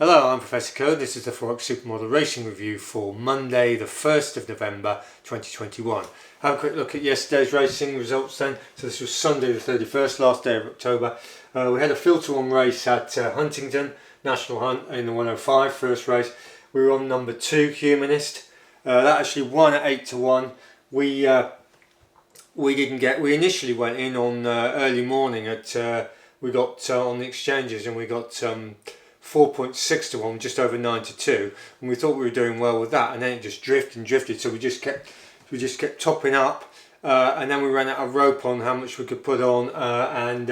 Hello, I'm Professor Code. This is the Forex Supermodel Racing Review for Monday the 1st of November 2021. Have a quick look at yesterday's racing results then. So this was Sunday the 31st, last day of October. We had a filter one race at Huntingdon, National Hunt in the 105, first race. We were on number 2, Humanist. That actually won at 8 to 1. We initially went in on early morning at, we got on the exchanges and we got 4.6 to 1, just over 9 to 2, and we thought we were doing well with that, and then it just drifted and drifted, so we just kept topping up, and then we ran out of rope on how much we could put on, and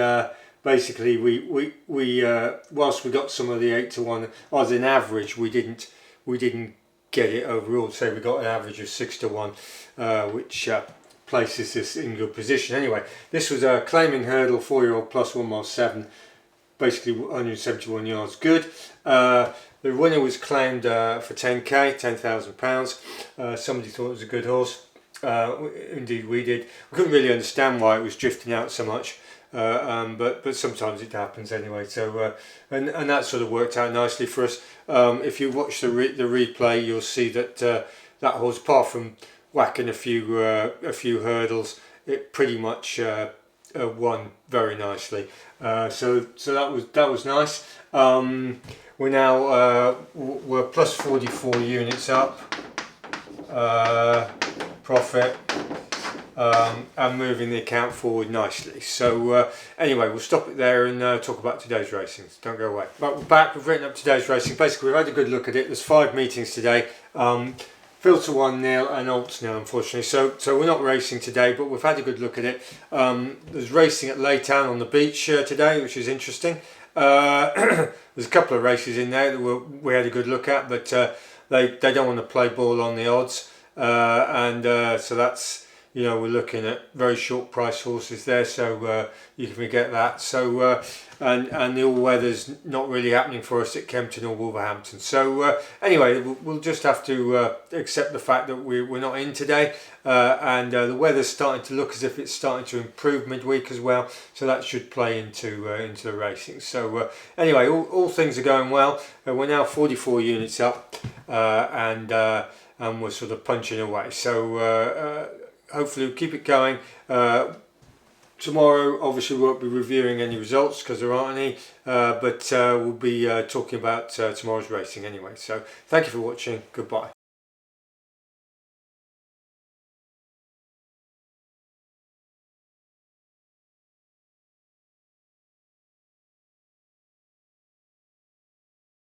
basically we whilst we got some of the 8 to 1 odds in average, we didn't get it overall. So we got an average of 6 to 1, which places us in good position. Anyway, this was a claiming hurdle, 4-year-old plus 1 mile 7. Basically 171 yards good. The winner was claimed for 10k, £10,000. Somebody thought it was a good horse. Indeed we did. We couldn't really understand why it was drifting out so much, but sometimes it happens anyway. So and that sort of worked out nicely for us. If you watch the replay, you'll see that that horse, apart from whacking a few hurdles, it pretty much won very nicely. So that was nice. We're now we're plus 44 units up, profit, and moving the account forward nicely. So anyway, we'll stop it there and talk about today's racing. Don't go away. But we're back. We've written up today's racing. Basically, we've had a good look at it. There's 5 meetings today. Filter 1 nil and Alts nil, unfortunately. So we're not racing today, but we've had a good look at it. There's racing at Laytown on the beach today, which is interesting. There's a couple of races in there that we had a good look at, but they don't want to play ball on the odds, so that's, you know, we're looking at very short price horses there, so you can forget that. So and the all-weather's not really happening for us at Kempton or Wolverhampton. So anyway, we'll just have to accept the fact that we're not in today, and the weather's starting to look as if it's starting to improve midweek as well, so that should play into the racing. So anyway, all things are going well. We're now 44 units up, and we're sort of punching away. So hopefully we'll keep it going. Tomorrow obviously we won't be reviewing any results because there aren't any, but we'll be talking about tomorrow's racing anyway. So thank you for watching. Goodbye.